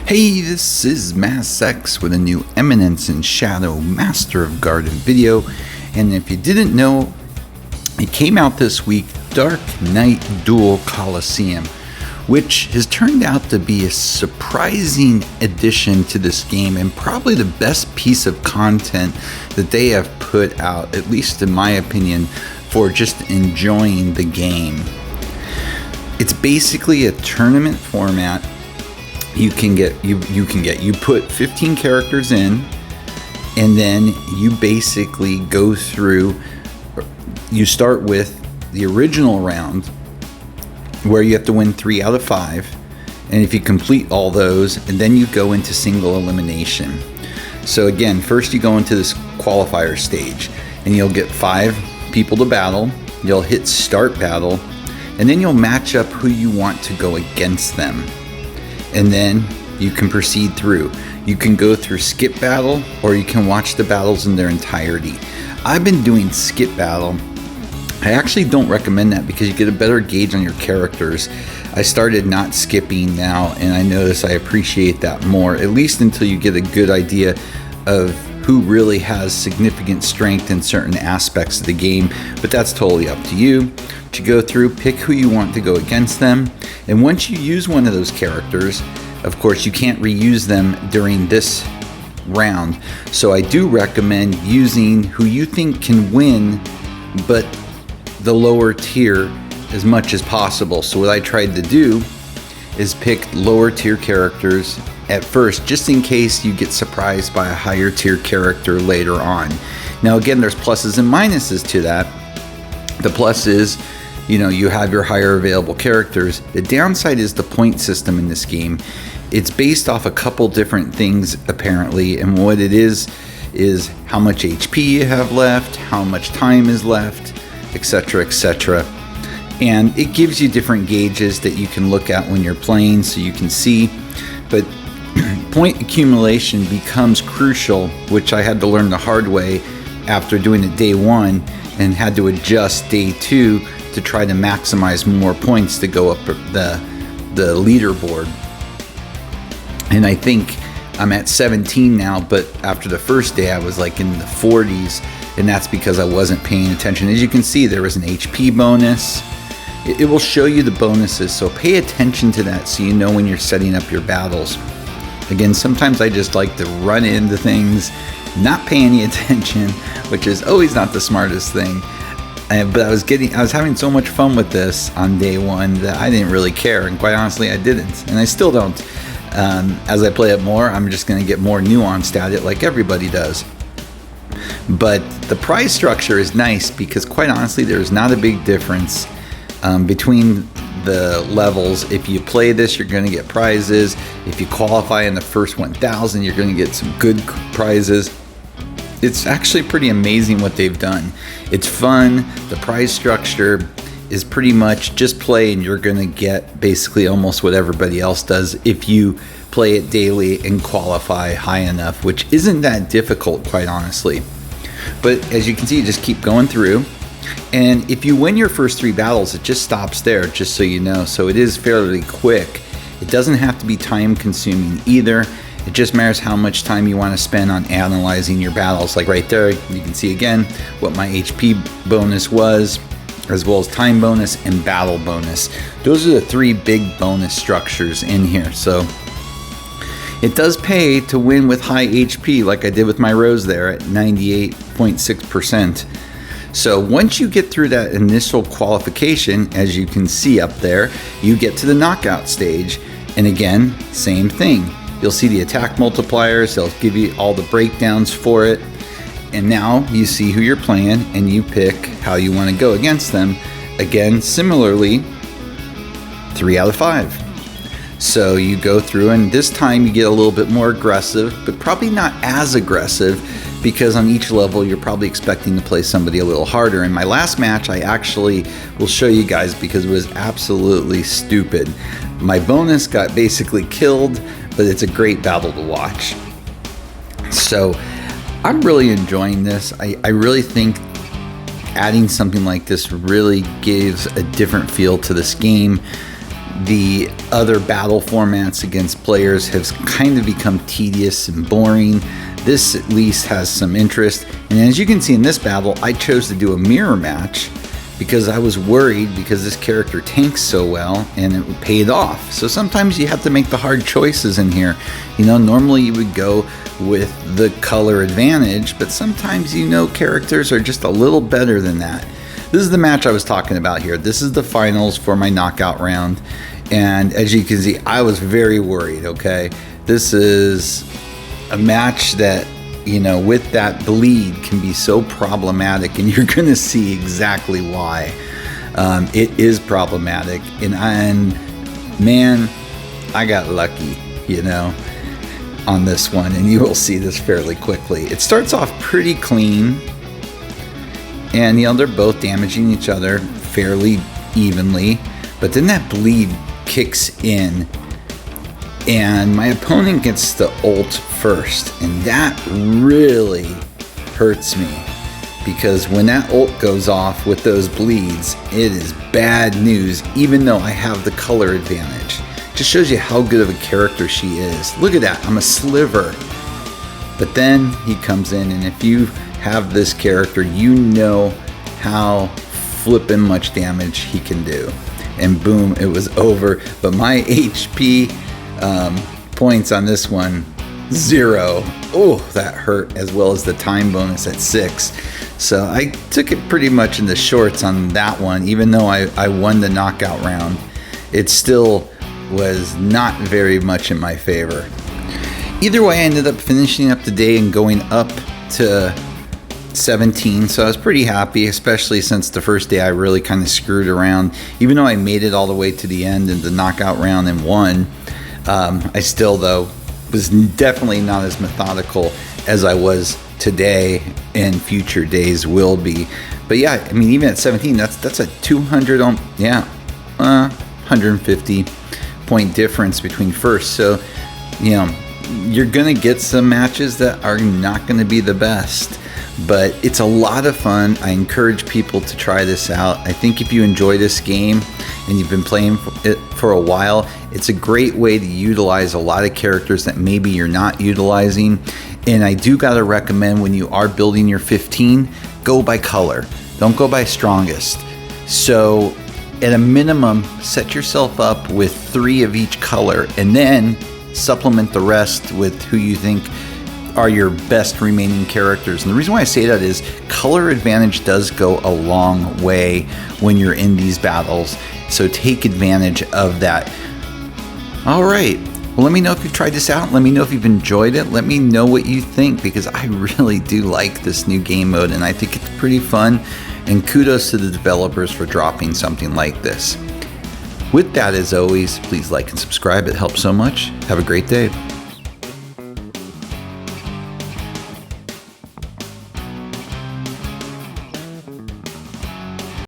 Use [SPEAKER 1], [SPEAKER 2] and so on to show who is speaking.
[SPEAKER 1] Hey, this is Mass X with a new Eminence and Shadow Master of Garden video. And if you didn't know, it came out this week, Dark Knight Duel Coliseum, which has turned out to be a surprising addition to this game and probably the best piece of content that they have put out, at least in my opinion, for just enjoying the game. It's basically a tournament format. You put 15 characters in, and then you basically go through. You start with the original round where you have to win 3 out of 5, and if you complete all those, and then you go into single elimination. So again, first you go into this qualifier stage, and you'll get 5 people to battle. You'll hit start battle, and then you'll match up who you want to go against them. And then you can proceed through. You can go through skip battle, or you can watch the battles in their entirety. I've been doing skip battle. I actually don't recommend that because you get a better gauge on your characters. I started not skipping now, and I notice I appreciate that more, at least until you get a good idea of who really has significant strength in certain aspects of the game. But that's totally up to you. To go through, pick who you want to go against them, and once you use one of those characters, of course you can't reuse them during this round, so I do recommend using who you think can win but the lower tier as much as possible. So what I tried to do is pick lower tier characters at first, just in case you get surprised by a higher tier character later on. Now again, there's pluses and minuses to that. The plus is, you have your higher available characters. The downside is the point system in this game. It's based off a couple different things apparently, and what it is how much HP you have left, how much time is left, etc., etc. And it gives you different gauges that you can look at when you're playing so you can see. But point accumulation becomes crucial, which I had to learn the hard way after doing it day 1 and had to adjust day 2 to try to maximize more points to go up the leaderboard. And I think I'm at 17 now, but after the first day I was like in the 40s, and that's because I wasn't paying attention. As you can see, there was an HP bonus. It will show you the bonuses, so pay attention to that so you know when you're setting up your battles. Again, sometimes I just like to run into things, not pay any attention, which is always not the smartest thing. But I was having so much fun with this on day 1 that I didn't really care, and quite honestly I didn't, and I still don't. As I play it more, I'm just going to get more nuanced at it like everybody does. But the prize structure is nice because quite honestly there's not a big difference between the levels. If you play this, you're going to get prizes. If you qualify in the first 1,000, you're going to get some good prizes. It's actually pretty amazing what they've done. It's fun. The prize structure is pretty much just play and you're going to get basically almost what everybody else does if you play it daily and qualify high enough, which isn't that difficult, quite honestly. But as you can see, you just keep going through. And if you win your first 3 battles, it just stops there, just so you know. So it is fairly quick. It doesn't have to be time consuming either. It just matters how much time you want to spend on analyzing your battles. Like right there, you can see again what my HP bonus was, as well as time bonus and battle bonus. Those are the 3 big bonus structures in here. So it does pay to win with high HP, like I did with my Rose there at 98.6%. So once you get through that initial qualification, as you can see up there, you get to the knockout stage. And again, same thing. You'll see the attack multipliers. They'll give you all the breakdowns for it. And now you see who you're playing and you pick how you want to go against them. Again, similarly, 3 out of 5. So you go through, and this time you get a little bit more aggressive, but probably not as aggressive because on each level you're probably expecting to play somebody a little harder. In my last match, I actually will show you guys because it was absolutely stupid. My bonus got basically killed, but it's a great battle to watch. So I'm really enjoying this. I really think adding something like this really gives a different feel to this game. the other battle formats against players have kind of become tedious and boring. This at least has some interest. And as you can see in this battle, I chose to do a mirror match because I was worried because this character tanks so well, and it paid off. So sometimes you have to make the hard choices in here. Normally you would go with the color advantage, but sometimes characters are just a little better than that. This is the match I was talking about here. This is the finals for my knockout round. And as you can see, I was very worried, okay? This is a match that, with that bleed can be so problematic, and you're going to see exactly why. It is problematic. And man, I got lucky, on this one. And you will see this fairly quickly. It starts off pretty clean. And, they're both damaging each other fairly evenly. But then that bleed kicks in. And my opponent gets the ult first. And that really hurts me. Because when that ult goes off with those bleeds, it is bad news, even though I have the color advantage. Just shows you how good of a character she is. Look at that. I'm a sliver. But then he comes in, and if you have this character, you know how flippin' much damage he can do. And boom, it was over. But my HP points on this one, 0. Oh, that hurt, as well as the time bonus at 6. So I took it pretty much in the shorts on that one. Even though I won the knockout round, it still was not very much in my favor. Either way, I ended up finishing up the day and going up to 17, so I was pretty happy, especially since the first day I really kind of screwed around. Even though I made it all the way to the end in the knockout round and won, I still, though, was definitely not as methodical as I was today and future days will be. But yeah, I mean, even at 17, that's a 150 point difference between first. So, you're gonna get some matches that are not gonna be the best, but it's a lot of fun. I encourage people to try this out. I think if you enjoy this game and you've been playing it for a while, it's a great way to utilize a lot of characters that maybe you're not utilizing. And I do gotta recommend, when you are building your 15, go by color. Don't go by strongest. So at a minimum, set yourself up with 3 of each color, and then supplement the rest with who you think are your best remaining characters. And the reason why I say that is color advantage does go a long way when you're in these battles. So take advantage of that. All right. Well, let me know if you've tried this out. Let me know if you've enjoyed it. Let me know what you think, because I really do like this new game mode, and I think it's pretty fun. And kudos to the developers for dropping something like this. With that, as always, please like and subscribe. It helps so much. Have a great day.